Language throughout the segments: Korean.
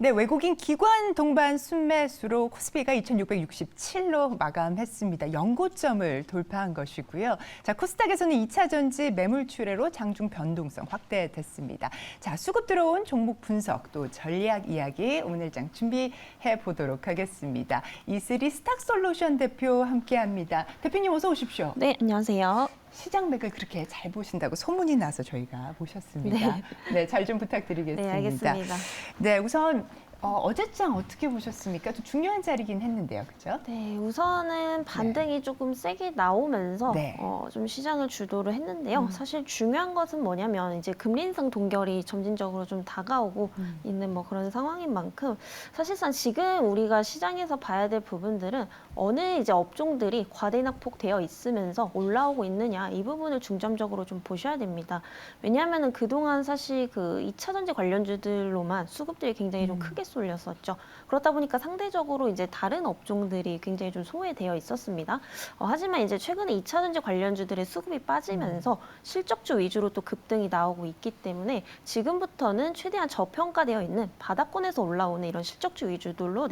네, 외국인 기관 동반 순매수로 코스피가 2,667로 마감했습니다. 연고점을 돌파한 것이고요. 자, 코스닥에서는 2차 전지 매물 출회로 장중 변동성 확대됐습니다. 자, 수급 들어온 종목 분석 또 전략 이야기 오늘장 준비해 보도록 하겠습니다. 이슬이 스탁솔루션 대표 함께합니다. 대표님 어서 오십시오. 네, 안녕하세요. 시장 맥을 그렇게 잘 보신다고 소문이 나서 저희가 모셨습니다. 네, 잘 좀 부탁드리겠습니다. 네, 알겠습니다. 네, 우선 어제장 어떻게 보셨습니까? 또 중요한 자리긴 했는데요, 그렇죠? 네, 우선은 반등이 조금 세게 나오면서 네. 좀 시장을 주도를 했는데요. 사실 중요한 것은 뭐냐면 이제 금리 인상 동결이 점진적으로 좀 다가오고 있는 뭐 그런 상황인 만큼 사실상 지금 우리가 시장에서 봐야 될 부분들은 어느 이제 업종들이 과대 낙폭되어 있으면서 올라오고 있느냐 이 부분을 중점적으로 좀 보셔야 됩니다. 왜냐하면은 그동안 사실 그 2차 전지 관련주들로만 수급들이 굉장히 좀 크게 쏠렸었죠. 그렇다 보니까 상대적으로 이제 다른 업종들이 굉장히 좀 소외되어 있었습니다. 하지만 이제 최근에 2차 전지 관련주들의 수급이 빠지면서 실적주 위주로 또 급등이 나오고 있기 때문에 지금부터는 최대한 저평가되어 있는 바닥권에서 올라오는 이런 실적주 위주들로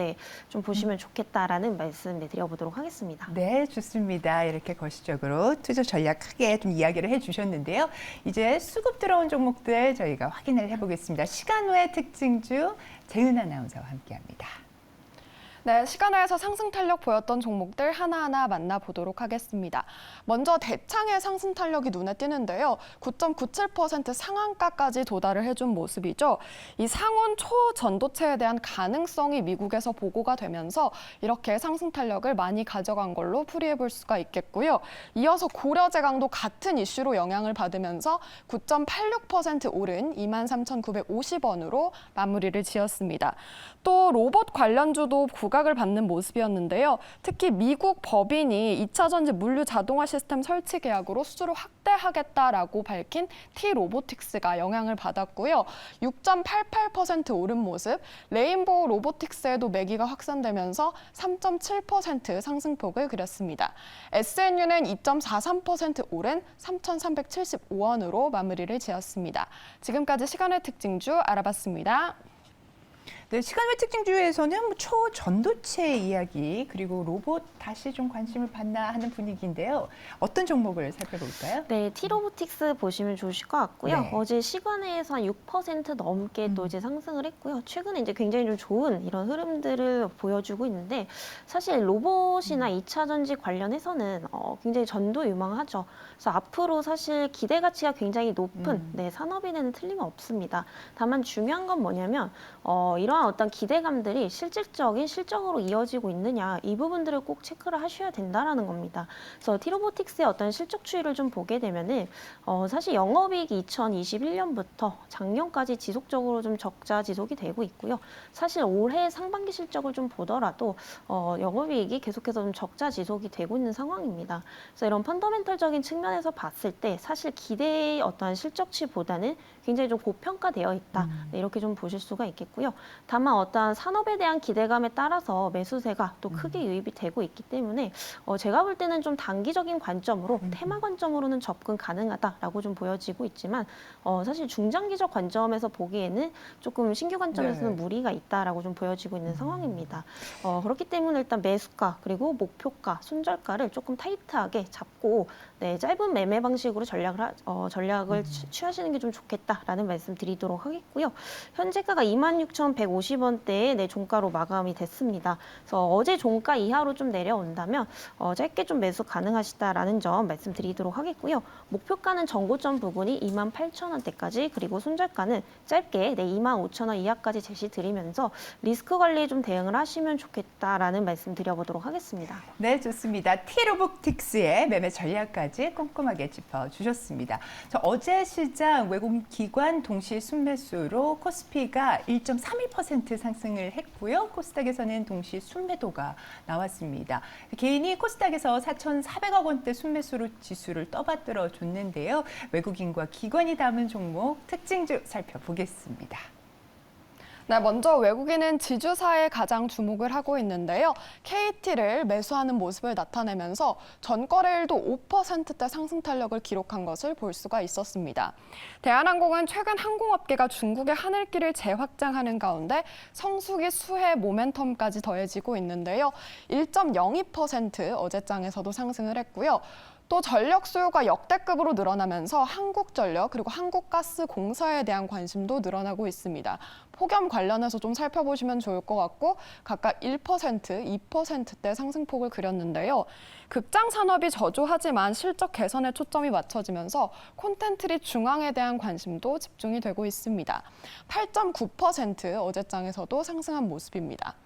좀 보시면 좋겠다라는 말씀 드려보도록 하겠습니다. 네, 좋습니다. 이렇게 거시적으로 투자 전략 크게 좀 이야기를 해주셨는데요. 이제 수급 들어온 종목들 저희가 확인을 해보겠습니다. 시간외 특징주 재은 아나운서와 함께합니다. 네, 시간화에서 상승 탄력 보였던 종목들 하나하나 만나보도록 하겠습니다. 먼저 대창의 상승 탄력이 눈에 띄는데요. 9.97% 상한가까지 도달을 해준 모습이죠. 이 상온 초전도체에 대한 가능성이 미국에서 보고가 되면서 이렇게 상승 탄력을 많이 가져간 걸로 풀이해 볼 수가 있겠고요. 이어서 고려제강도 같은 이슈로 영향을 받으면서 9.86% 오른 23,950원으로 마무리를 지었습니다. 또 로봇 관련주도 부각을 받는 모습이었는데요. 특히 미국 법인이 2차 전지 물류 자동화 시스템 설치 계약으로 수주를 확대하겠다라고 밝힌 T-로보틱스가 영향을 받았고요. 6.88% 오른 모습, 레인보우 로보틱스에도 매기가 확산되면서 3.7% 상승폭을 그렸습니다. SNU는 2.43% 오른 3,375원으로 마무리를 지었습니다. 지금까지 시간의 특징주 알아봤습니다. 네, 시간외 특징주에서는 초전도체 이야기 그리고 로봇 다시 좀 관심을 받나 하는 분위기인데요. 어떤 종목을 살펴볼까요? 네, T-로보틱스 보시면 좋으실 것 같고요. 네. 어제 시간에서 한 6% 넘게 또 이제 상승을 했고요. 최근에 이제 굉장히 좀 좋은 이런 흐름들을 보여주고 있는데 사실 로봇이나 2차 전지 관련해서는 굉장히 전도 유망하죠. 그래서 앞으로 사실 기대 가치가 굉장히 높은 산업인에는 틀림없습니다. 다만 중요한 건 뭐냐면 이러한 어떤 기대감들이 실질적인 실적으로 이어지고 있느냐 이 부분들을 꼭 체크를 하셔야 된다라는 겁니다. 그래서 T-로보틱스의 어떤 실적 추이를 좀 보게 되면은 사실 영업이익이 2021년부터 작년까지 지속적으로 좀 적자 지속이 되고 있고요. 사실 올해 상반기 실적을 좀 보더라도 영업이익이 계속해서 좀 적자 지속이 되고 있는 상황입니다. 그래서 이런 펀더멘털적인 측면에서 봤을 때 사실 기대의 어떠한 실적치보다는 굉장히 좀 고평가되어 있다. 이렇게 좀 보실 수가 있겠고요. 다만 어떠한 산업에 대한 기대감에 따라서 매수세가 또 크게 유입이 되고 있기 때문에 제가 볼 때는 좀 단기적인 관점으로 테마 관점으로는 접근 가능하다라고 좀 보여지고 있지만 사실 중장기적 관점에서 보기에는 조금 신규 관점에서는 무리가 있다라고 좀 보여지고 있는 상황입니다. 그렇기 때문에 일단 매수가 그리고 목표가, 손절가를 조금 타이트하게 잡고 짧은 매매 방식으로 전략을 취하시는 게 좀 좋겠다라는 말씀 드리도록 하겠고요. 현재가가 26,150원대에 종가로 마감이 됐습니다. 그래서 어제 종가 이하로 좀 내려온다면 짧게 좀 매수 가능하시다라는 점 말씀드리도록 하겠고요. 목표가는 전고점 부분이 28,000원대까지 그리고 손절가는 짧게 25,000원 이하까지 제시 드리면서 리스크 관리에 좀 대응을 하시면 좋겠다라는 말씀 드려보도록 하겠습니다. 네, 좋습니다. T-로보틱스의 매매 전략까지 꼼꼼하게 짚어주셨습니다. 어제 시장 외국인 기관 동시 순매수로 코스피가 1.31% 상승을 했고요. 코스닥에서는 동시 순매도가 나왔습니다. 개인이 코스닥에서 4,400억 원대 순매수로 지수를 떠받들어 줬는데요. 외국인과 기관이 담은 종목 특징주 살펴보겠습니다. 네, 먼저 외국인은 지주사에 가장 주목을 하고 있는데요. KT를 매수하는 모습을 나타내면서 전거래일도 5%대 상승 탄력을 기록한 것을 볼 수가 있었습니다. 대한항공은 최근 항공업계가 중국의 하늘길을 재확장하는 가운데 성수기 수혜 모멘텀까지 더해지고 있는데요. 1.02% 어제장에서도 상승을 했고요. 또 전력 수요가 역대급으로 늘어나면서 한국전력 그리고 한국가스공사에 대한 관심도 늘어나고 있습니다. 폭염 관련해서 좀 살펴보시면 좋을 것 같고 각각 1%, 2%대 상승폭을 그렸는데요. 극장 산업이 저조하지만 실적 개선에 초점이 맞춰지면서 콘텐츠리 중앙에 대한 관심도 집중이 되고 있습니다. 8.9% 어제장에서도 상승한 모습입니다.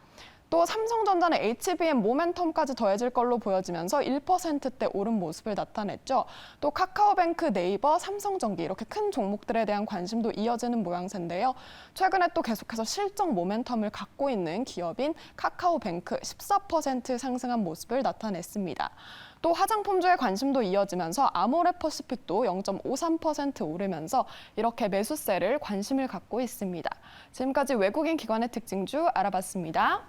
또 삼성전자는 HBM 모멘텀까지 더해질 걸로 보여지면서 1%대 오른 모습을 나타냈죠. 또 카카오뱅크, 네이버, 삼성전기 이렇게 큰 종목들에 대한 관심도 이어지는 모양새인데요. 최근에 또 계속해서 실적 모멘텀을 갖고 있는 기업인 카카오뱅크 14% 상승한 모습을 나타냈습니다. 또 화장품주의 관심도 이어지면서 아모레퍼시픽도 0.53% 오르면서 이렇게 매수세를 관심을 갖고 있습니다. 지금까지 외국인 기관의 특징주 알아봤습니다.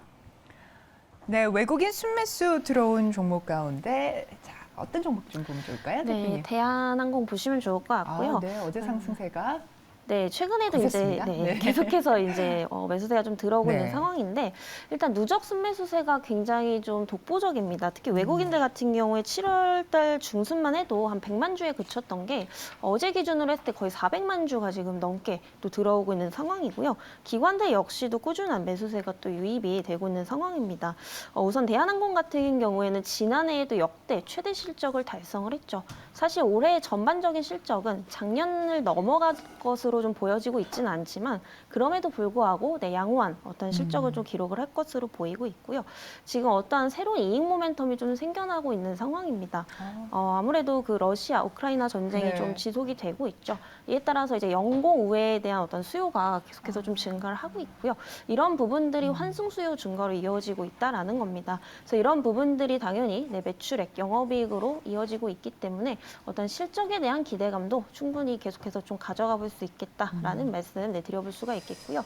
네, 외국인 순매수 들어온 종목 가운데 자, 어떤 종목 좀 보면 좋을까요, 네, 대표님? 대한항공 보시면 좋을 것 같고요. 네, 어제 상승세가 네, 최근에도 이제 거셌습니다. 네. 계속해서 이제 매수세가 좀 들어오고 네. 있는 상황인데 일단 누적 순매수세가 굉장히 좀 독보적입니다. 특히 외국인들 같은 경우에 7월 달 중순만 해도 한 100만 주에 그쳤던 게 어제 기준으로 했을 때 거의 400만 주가 지금 넘게 또 들어오고 있는 상황이고요. 기관들 역시도 꾸준한 매수세가 또 유입이 되고 있는 상황입니다. 우선 대한항공 같은 경우에는 지난해에도 역대 최대 실적을 달성을 했죠. 사실 올해 전반적인 실적은 작년을 넘어갈 것으로 좀 보여지고 있지는 않지만 그럼에도 불구하고 양호한 어떤 실적을 좀 기록을 할 것으로 보이고 있고요. 지금 어떠한 새로운 이익 모멘텀이 좀 생겨나고 있는 상황입니다. 아무래도 그 러시아, 우크라이나 전쟁이 네. 좀 지속이 되고 있죠. 이에 따라서 이제 연공 우회에 대한 어떤 수요가 계속해서 좀 증가를 하고 있고요. 이런 부분들이 환승 수요 증가로 이어지고 있다라는 겁니다. 그래서 이런 부분들이 당연히 매출액, 영업이익으로 이어지고 있기 때문에 어떤 실적에 대한 기대감도 충분히 계속해서 좀 가져가 볼 수 있겠다라는 말씀 드려볼 수가 있겠고요.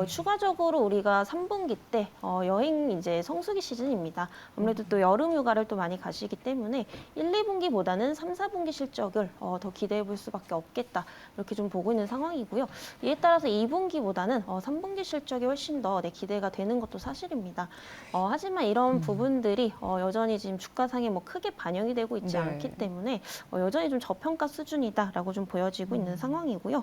추가적으로 우리가 3분기 때 여행 이제 성수기 시즌입니다. 아무래도 또 여름 휴가를 또 많이 가시기 때문에 1, 2분기보다는 3, 4분기 실적을 더 기대해 볼 수밖에 없겠다. 이렇게 좀 보고 있는 상황이고요. 이에 따라서 2분기보다는 3분기 실적이 훨씬 더 기대가 되는 것도 사실입니다. 하지만 이런 부분들이 여전히 지금 주가상에 뭐 크게 반영이 되고 있지 네. 않기 때문에 여전히 좀 저평가 수준이다라고 좀 보여지고 있는 상황이고요.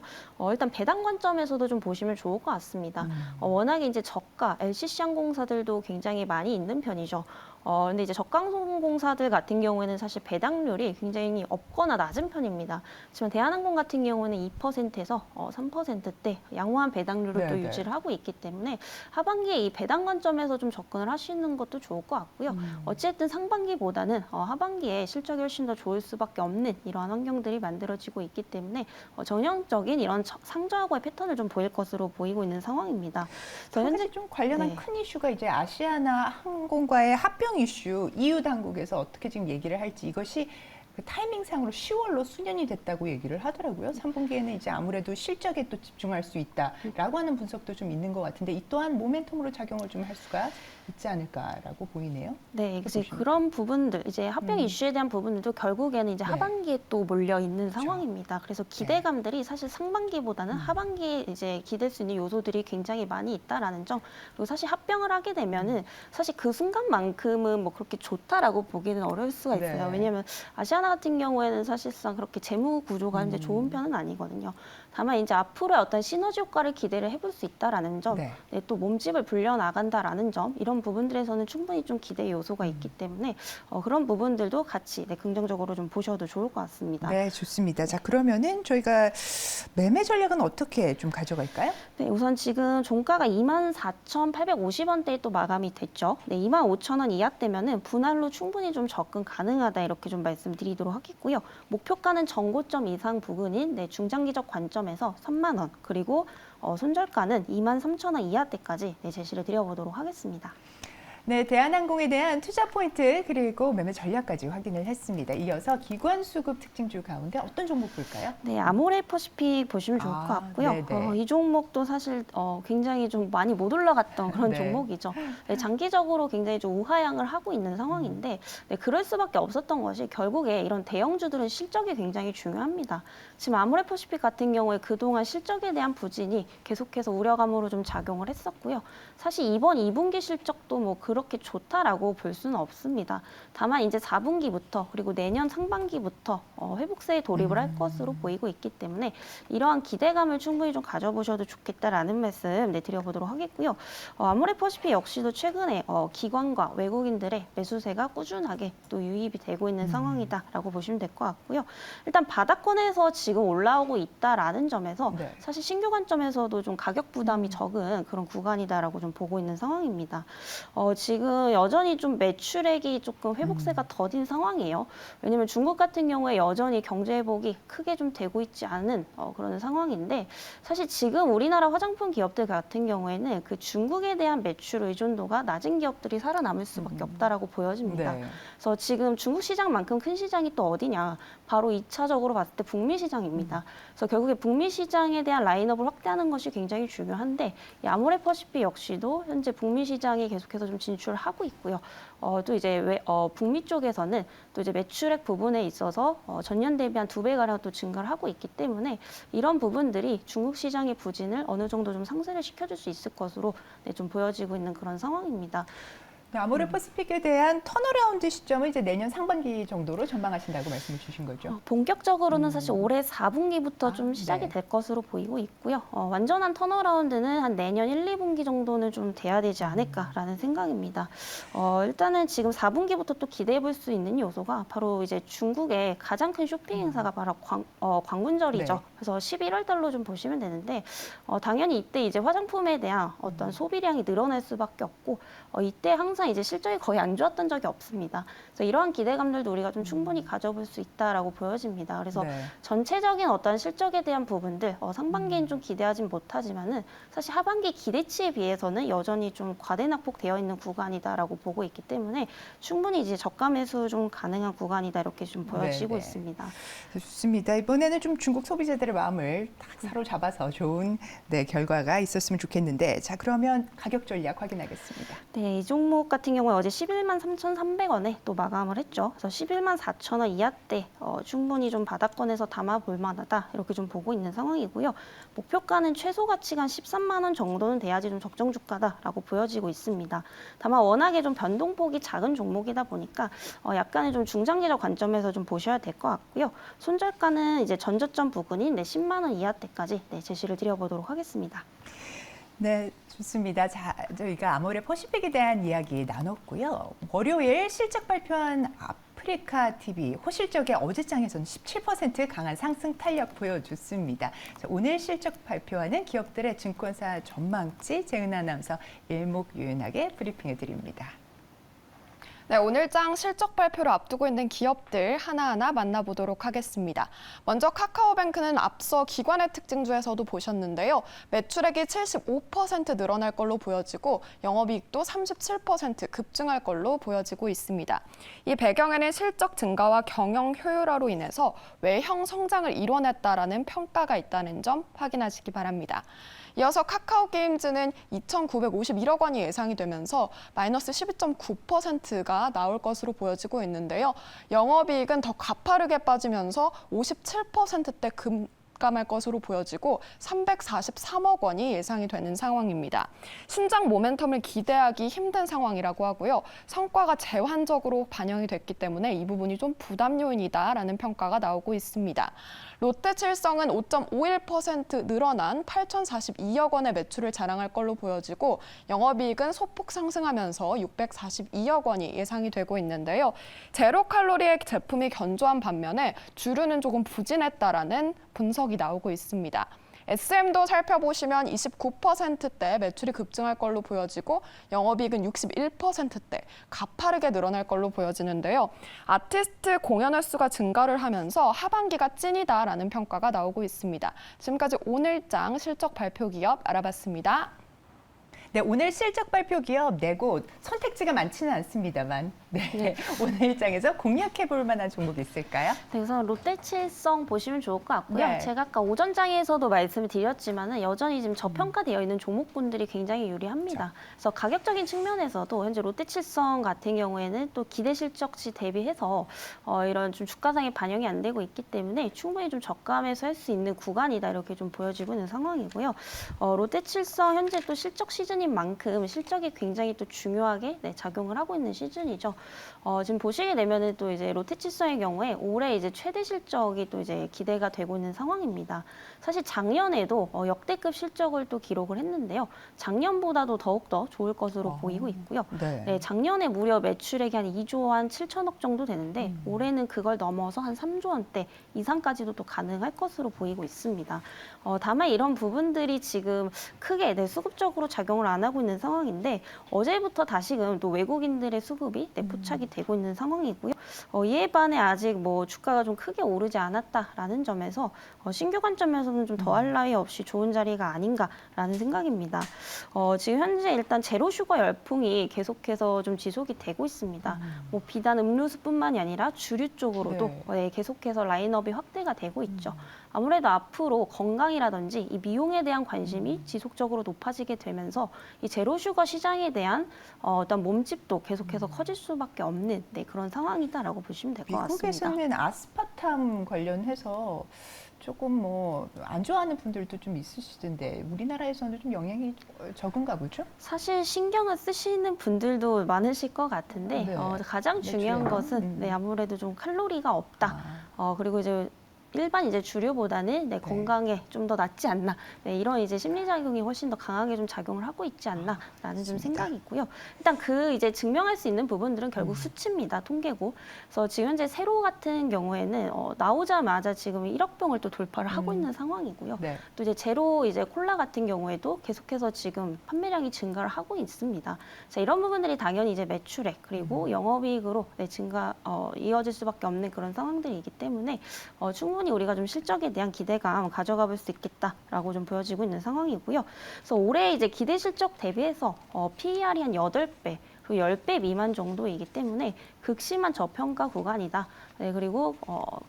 일단 배당 관점에서도 좀 보시면 좋을 것 같습니다. 워낙에 이제 저가 LCC 항공사들도 굉장히 많이 있는 편이죠. 근데 이제 저가항공사들 같은 경우에는 사실 배당률이 굉장히 없거나 낮은 편입니다. 하지만 대한항공 같은 경우는 2%에서 3%대 양호한 배당률을 또 네네. 유지를 하고 있기 때문에 하반기에 이 배당 관점에서 좀 접근을 하시는 것도 좋을 것 같고요. 어쨌든 상반기보다는 하반기에 실적이 훨씬 더 좋을 수밖에 없는 이러한 환경들이 만들어지고 있기 때문에 전형적인 이런 상저하고의 패턴을 좀 보일 것으로 보이고 있는 상황입니다. 그래서 현재 좀 관련한 네. 큰 이슈가 이제 아시아나 항공과의 합병 이슈, EU 당국에서 어떻게 지금 얘기를 할지 이것이 그 타이밍상으로 10월로 수년이 됐다고 얘기를 하더라고요. 3분기에는 이제 아무래도 실적에 또 집중할 수 있다라고 하는 분석도 좀 있는 것 같은데 이 또한 모멘텀으로 작용을 좀 할 수가 있지 않을까라고 보이네요. 네, 이제 보시면. 그런 부분들, 이제 합병 이슈에 대한 부분들도 결국에는 이제 네. 하반기에 또 몰려 있는 상황입니다. 그래서 기대감들이 사실 상반기보다는 하반기에 이제 기댈 수 있는 요소들이 굉장히 많이 있다라는 점. 그리고 사실 합병을 하게 되면은 사실 그 순간만큼은 뭐 그렇게 좋다라고 보기는 어려울 수가 있어요. 네. 왜냐하면 아시아나 같은 경우에는 사실상 그렇게 재무 구조가 이제 좋은 편은 아니거든요. 다만 이제 앞으로의 어떤 시너지 효과를 기대를 해볼 수 있다라는 점, 네. 또 몸집을 불려 나간다라는 점, 이런 부분들에서는 충분히 좀 기대 요소가 있기 때문에 그런 부분들도 같이 긍정적으로 좀 보셔도 좋을 것 같습니다. 네, 좋습니다. 자, 그러면은 저희가 매매 전략은 어떻게 좀 가져갈까요? 네, 우선 지금 종가가 24,850원대에 또 마감이 됐죠. 네, 25,000원 이하대면은 분할로 충분히 좀 접근 가능하다 이렇게 좀 말씀드리도록 하겠고요. 목표가는 전고점 이상 부근인 중장기적 관점에서 3만 원 그리고 손절가는 23,000원 이하대까지 제시를 드려보도록 하겠습니다. 네, 대한항공에 대한 투자 포인트 그리고 매매 전략까지 확인을 했습니다. 이어서 기관 수급 특징주 가운데 어떤 종목 볼까요? 네, 아모레퍼시픽 보시면 좋을 것 같고요. 네네. 이 종목도 사실 굉장히 좀 많이 못 올라갔던 그런 네. 종목이죠. 네, 장기적으로 굉장히 좀 우하향을 하고 있는 상황인데 네, 그럴 수밖에 없었던 것이 결국에 이런 대형주들은 실적이 굉장히 중요합니다. 지금 아모레퍼시픽 같은 경우에 그동안 실적에 대한 부진이 계속해서 우려감으로 좀 작용을 했었고요. 사실 이번 2분기 실적도 뭐 그렇게 좋다라고 볼 수는 없습니다. 다만 이제 4분기부터 그리고 내년 상반기부터 회복세에 돌입을 할 것으로 보이고 있기 때문에 이러한 기대감을 충분히 좀 가져보셔도 좋겠다라는 말씀 드려보도록 하겠고요. 아모레퍼시픽 역시도 최근에 기관과 외국인들의 매수세가 꾸준하게 또 유입이 되고 있는 상황이다라고 보시면 될 것 같고요. 일단 바닥권에서 지금 올라오고 있다라는 점에서 네. 사실 신규 관점에서도 좀 가격 부담이 적은 그런 구간이다라고 좀 보고 있는 상황입니다. 지금 여전히 좀 매출액이 조금 회복세가 더딘 상황이에요. 왜냐하면 중국 같은 경우에 여전히 경제 회복이 크게 좀 되고 있지 않은 그런 상황인데 사실 지금 우리나라 화장품 기업들 같은 경우에는 그 중국에 대한 매출 의존도가 낮은 기업들이 살아남을 수밖에 없다라고 보여집니다. 네. 그래서 지금 중국 시장만큼 큰 시장이 또 어디냐? 바로 2차적으로 봤을 때 북미 시장입니다. 그래서 결국에 북미 시장에 대한 라인업을 확대하는 것이 굉장히 중요한데 이 아모레퍼시픽 역시도 현재 북미 시장에 계속해서 좀 진출을 하고 있고요. 또 이제 북미 쪽에서는 또 이제 매출액 부분에 있어서 전년 대비 한 2배 가량 또 증가를 하고 있기 때문에 이런 부분들이 중국 시장의 부진을 어느 정도 좀 상쇄를 시켜줄 수 있을 것으로 좀 보여지고 있는 그런 상황입니다. 네, 아모레퍼시픽에 대한 턴어라운드 시점은 이제 내년 상반기 정도로 전망하신다고 말씀을 주신 거죠. 본격적으로는 사실 올해 4분기부터 좀 시작이 네. 될 것으로 보이고 있고요. 완전한 턴어라운드는 한 내년 1, 2분기 정도는 좀 돼야 되지 않을까라는 생각입니다. 일단은 지금 4분기부터 또 기대해 볼 수 있는 요소가 바로 이제 중국의 가장 큰 쇼핑 행사가 바로 광군절이죠. 네. 그래서 11월 달로 좀 보시면 되는데 당연히 이때 이제 화장품에 대한 어떤 소비량이 늘어날 수밖에 없고 이때 항상 이제 실적이 거의 안 좋았던 적이 없습니다. 그래서 이러한 기대감들도 우리가 좀 충분히 가져볼 수 있다라고 보여집니다. 그래서 네. 전체적인 어떤 실적에 대한 부분들 상반기엔 좀 기대하진 못하지만은 사실 하반기 기대치에 비해서는 여전히 좀 과대낙폭되어 있는 구간이다라고 보고 있기 때문에 충분히 이제 저가 매수 좀 가능한 구간이다 이렇게 좀 보여지고 네네. 있습니다. 좋습니다. 이번에는 좀 중국 소비자들의 마음을 딱 사로잡아서 좋은 결과가 있었으면 좋겠는데 자 그러면 가격 전략 확인하겠습니다. 네, 이 종목 같은 경우에 어제 11만 3,300원에 또 마감을 했죠. 그래서 11만 4천 원 이하대 충분히 좀 바닥권에서 담아볼 만하다 이렇게 좀 보고 있는 상황이고요. 목표가는 최소 가치가 13만 원 정도는 돼야지 좀 적정 주가다라고 보여지고 있습니다. 다만 워낙에 좀 변동폭이 작은 종목이다 보니까 약간의 좀 중장기적 관점에서 좀 보셔야 될 것 같고요. 손절가는 이제 전저점 부근인 10만 원 이하대까지 제시를 드려보도록 하겠습니다. 네, 좋습니다. 자, 저희가 아모레퍼시픽에 대한 이야기 나눴고요. 월요일 실적 발표한 아프리카 TV 호실적의 어제장에서는 17% 강한 상승 탄력 보여줬습니다. 자, 오늘 실적 발표하는 기업들의 증권사 전망치 재은하 아나운서 일목요연하게 브리핑해 드립니다. 네, 오늘장 실적 발표를 앞두고 있는 기업들 하나하나 만나보도록 하겠습니다. 먼저 카카오뱅크는 앞서 기관의 특징주에서도 보셨는데요. 매출액이 75% 늘어날 걸로 보여지고 영업이익도 37% 급증할 걸로 보여지고 있습니다. 이 배경에는 실적 증가와 경영 효율화로 인해서 외형 성장을 이뤄냈다라는 평가가 있다는 점 확인하시기 바랍니다. 이어서 카카오게임즈는 2,951억 원이 예상이 되면서 마이너스 12.9%가 나올 것으로 보여지고 있는데요. 영업이익은 더 가파르게 빠지면서 57%대 급감할 것으로 보여지고 343억 원이 예상이 되는 상황입니다. 신장 모멘텀을 기대하기 힘든 상황이라고 하고요. 성과가 제한적으로 반영이 됐기 때문에 이 부분이 좀 부담 요인이다라는 평가가 나오고 있습니다. 롯데칠성은 5.51% 늘어난 8,042억 원의 매출을 자랑할 걸로 보여지고 영업이익은 소폭 상승하면서 642억 원이 예상이 되고 있는데요. 제로 칼로리의 제품이 견조한 반면에 주류는 조금 부진했다라는 분석이 나오고 있습니다. SM도 살펴보시면 29%대 매출이 급증할 걸로 보여지고 영업이익은 61%대 가파르게 늘어날 걸로 보여지는데요. 아티스트 공연 횟수가 증가를 하면서 하반기가 찐이다라는 평가가 나오고 있습니다. 지금까지 오늘장 실적 발표 기업 알아봤습니다. 네, 오늘 실적 발표 기업 4곳 선택지가 많지는 않습니다만 네, 오늘 일장에서 공략해 볼 만한 종목이 있을까요? 그래서 롯데칠성 보시면 좋을 것 같고요. 네. 제가 아까 오전장에서도 말씀을 드렸지만은 여전히 지금 저평가되어 있는 종목군들이 굉장히 유리합니다. 그래서 가격적인 측면에서도 현재 롯데칠성 같은 경우에는 또 기대 실적치 대비해서 이런 좀 주가상에 반영이 안 되고 있기 때문에 충분히 좀 저가하면서 할 수 있는 구간이다 이렇게 좀 보여지고 있는 상황이고요. 롯데칠성 현재 또 실적 시즌인 만큼 실적이 굉장히 또 중요하게 작용을 하고 있는 시즌이죠. 지금 보시게 되면은 또 이제 롯데칠성의 경우에 올해 이제 최대 실적이 또 이제 기대가 되고 있는 상황입니다. 사실 작년에도 역대급 실적을 또 기록을 했는데요. 작년보다도 더욱더 좋을 것으로 보이고 있고요. 네, 작년에 무려 매출액이 한 2조 한 7천억 정도 되는데 올해는 그걸 넘어서 한 3조 원대 이상까지도 또 가능할 것으로 보이고 있습니다. 다만 이런 부분들이 지금 크게 수급적으로 작용을 안 하고 있는 상황인데 어제부터 다시금 또 외국인들의 수급이 포착이 되고 있는 상황이고요. 이에 반해 아직 뭐 주가가 좀 크게 오르지 않았다라는 점에서 신규 관점에서는 좀 더할 나위 없이 좋은 자리가 아닌가라는 생각입니다. 지금 현재 일단 제로 슈거 열풍이 계속해서 좀 지속이 되고 있습니다. 뭐 비단 음료수뿐만이 아니라 주류 쪽으로도 계속해서 라인업이 확대가 되고 있죠. 아무래도 앞으로 건강이라든지 이 미용에 대한 관심이 지속적으로 높아지게 되면서 이 제로 슈거 시장에 대한 어떤 몸집도 계속해서 커질 수밖에 없는 그런 상황이다라고 보시면 될 것 같습니다. 미국에서는 아스파탐 관련해서 조금 뭐 안 좋아하는 분들도 좀 있으시던데 우리나라에서는 좀 영향이 적은가 보죠? 사실 신경을 쓰시는 분들도 많으실 것 같은데 가장 중요한 것은 아무래도 좀 칼로리가 없다. 그리고 이제 일반 이제 주류보다는 건강에 좀 더 낫지 않나 이런 이제 심리작용이 훨씬 더 강하게 좀 작용을 하고 있지 않나라는 좀 생각이고요. 일단 그 이제 증명할 수 있는 부분들은 결국 수치입니다. 통계고. 그래서 지금 현재 세로 같은 경우에는 나오자마자 지금 1억 병을 또 돌파를 하고 있는 상황이고요. 또 이제 제로 이제 콜라 같은 경우에도 계속해서 지금 판매량이 증가를 하고 있습니다. 자, 이런 부분들이 당연히 이제 매출액 그리고 영업이익으로 증가 이어질 수밖에 없는 그런 상황들이기 때문에 충분히 우리가 좀 실적에 대한 기대감 가져가 볼 수 있겠다라고 좀 보여지고 있는 상황이고요. 그래서 올해 이제 기대 실적 대비해서 PER이 한 8배, 그리고 10배 미만 정도이기 때문에 극심한 저평가 구간이다. 그리고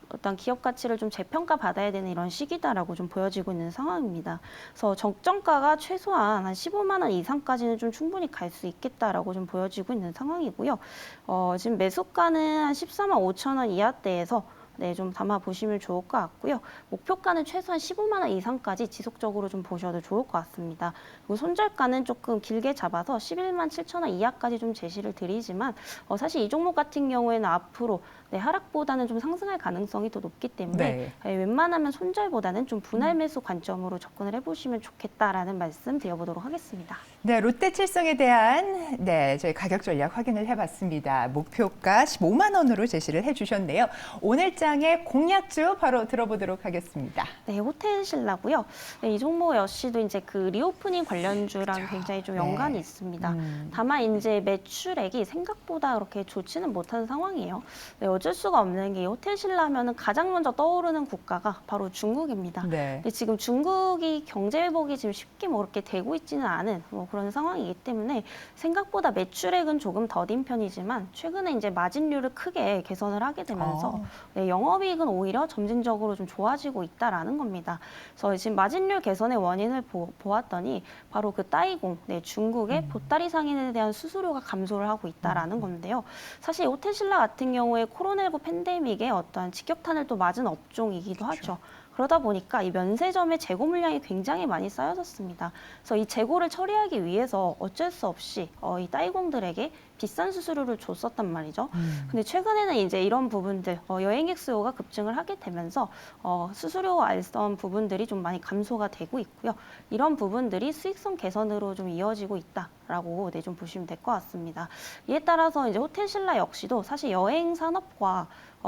어떤 기업 가치를 좀 재평가 받아야 되는 이런 시기다라고 좀 보여지고 있는 상황입니다. 그래서 적정가가 최소한 한 15만 원 이상까지는 좀 충분히 갈 수 있겠다라고 좀 보여지고 있는 상황이고요. 지금 매수가는 한 14만 5천 원 이하대에서 좀 담아보시면 좋을 것 같고요. 목표가는 최소한 15만 원 이상까지 지속적으로 좀 보셔도 좋을 것 같습니다. 그리고 손절가는 조금 길게 잡아서 11만 7천 원 이하까지 좀 제시를 드리지만 사실 이 종목 같은 경우에는 앞으로 하락보다는 좀 상승할 가능성이 더 높기 때문에 웬만하면 손절보다는 좀 분할 매수 관점으로 접근을 해보시면 좋겠다라는 말씀 드려보도록 하겠습니다. 네, 롯데칠성에 대한 저희 가격 전략 확인을 해봤습니다. 목표가 15만 원으로 제시를 해주셨네요. 오늘 장의 공약주 바로 들어보도록 하겠습니다. 네, 호텔신라고요. 이 종목 역시도 이제 그 리오프닝 관련주랑 굉장히 좀 연관이 있습니다. 다만 이제 매출액이 생각보다 그렇게 좋지는 못한 상황이에요. 어쩔 수가 없는 게 호텔신라 하면은 가장 먼저 떠오르는 국가가 바로 중국입니다. 근데 지금 중국이 경제 회복이 지금 쉽게 뭐 그렇게 되고 있지는 않은 그런 상황이기 때문에 생각보다 매출액은 조금 더딘 편이지만 최근에 이제 마진율을 크게 개선을 하게 되면서 영업이익은 오히려 점진적으로 좀 좋아지고 있다라는 겁니다. 그래서 지금 마진율 개선의 원인을 보았더니 바로 그 따이공, 중국의 보따리 상인에 대한 수수료가 감소를 하고 있다라는 건데요. 사실 호텔신라 같은 경우에 코로나19 팬데믹에 어떠한 직격탄을 또 맞은 업종이기도 하죠. 그러다 보니까 이 면세점의 재고 물량이 굉장히 많이 쌓여졌습니다. 그래서 이 재고를 처리하기 위해서 어쩔 수 없이 이 따이공들에게 비싼 수수료를 줬었단 말이죠. 근데 최근에는 이제 이런 부분들 여행객 수요가 급증을 하게 되면서 수수료 알선 부분들이 좀 많이 감소가 되고 있고요. 이런 부분들이 수익성 개선으로 좀 이어지고 있다. 있다라고 좀 보시면 될 것 같습니다. 이에 따라서 이제 호텔 신라 역시도 사실 여행 산업과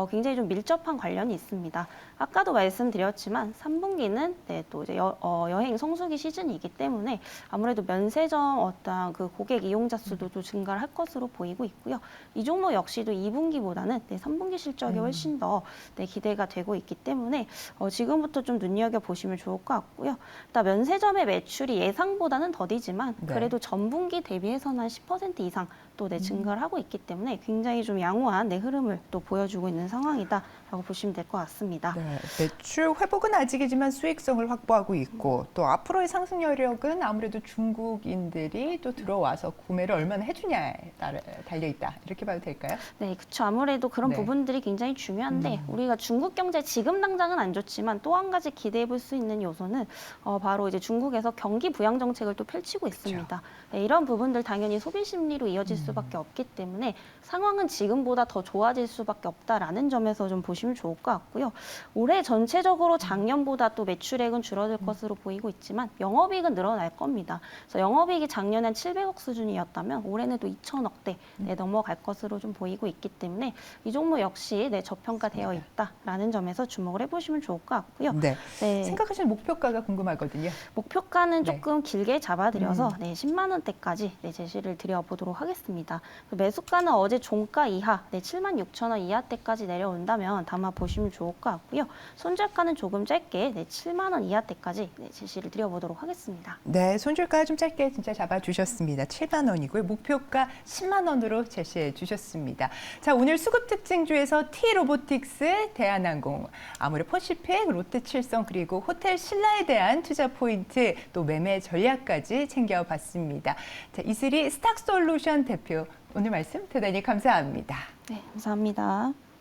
굉장히 좀 밀접한 관련이 있습니다. 아까도 말씀드렸지만 3분기는 또 이제 여행 성수기 시즌이기 때문에 아무래도 면세점 어떤 그 고객 이용자 수도 또 증가를 할 것으로 보이고 있고요. 이 종목 역시도 2분기보다는 3분기 실적이 훨씬 더 기대가 되고 있기 때문에 지금부터 좀 눈여겨 보시면 좋을 것 같고요. 일단 면세점의 매출이 예상보다는 더디지만 그래도 전분기 대비해서는 한 10% 이상 또 증가를 하고 있기 때문에 굉장히 좀 양호한 흐름을 또 보여주고 있는 상황이다라고 보시면 될 것 같습니다. 네, 매출 회복은 아직이지만 수익성을 확보하고 있고 또 앞으로의 상승 여력은 아무래도 중국인들이 또 들어와서 구매를 얼마나 해주냐에 따라 달려 있다 이렇게 봐도 될까요? 네, 그렇죠. 아무래도 그런 네. 부분들이 굉장히 중요한데 우리가 중국 경제 지금 당장은 안 좋지만 또 한 가지 기대해 볼 수 있는 요소는 바로 이제 중국에서 경기 부양 정책을 또 펼치고 있습니다. 네, 이런 부분들 당연히 소비 심리로 이어질 수밖에 없기 때문에 상황은 지금보다 더 좋아질 수밖에 없다라는 점에서 좀 보시면 좋을 것 같고요. 올해 전체적으로 작년보다 또 매출액은 줄어들 것으로 보이고 있지만 영업이익은 늘어날 겁니다. 그래서 영업이익이 작년에 한 700억 수준이었다면 올해는 또 2천억대 넘어갈 것으로 좀 보이고 있기 때문에 이 종목 역시 저평가되어 있다라는 점에서 주목을 해보시면 좋을 것 같고요. 네. 네. 생각하시는 목표가가 궁금하거든요. 목표가는 네. 조금 길게 잡아드려서 10만 원대까지 제시를 드려보도록 하겠습니다. 매수가는 어제 종가 이하 7만 6천 원 이하대까지 내려온다면 담아 보시면 좋을 것 같고요. 손절가는 조금 짧게 7만 원 이하대까지 제시를 드려보도록 하겠습니다. 네, 손절가 좀 짧게 진짜 잡아주셨습니다. 7만 원이고요. 목표가 10만 원으로 제시해 주셨습니다. 자, 오늘 수급 특징주에서 T로보틱스, 대한항공, 아모레퍼시픽, 롯데칠성 그리고 호텔 신라에 대한 투자 포인트 또 매매 전략까지 챙겨봤습니다. 자, 이슬이 스탁솔루션 대표 오늘 말씀 대단히 감사합니다. 네, 감사합니다.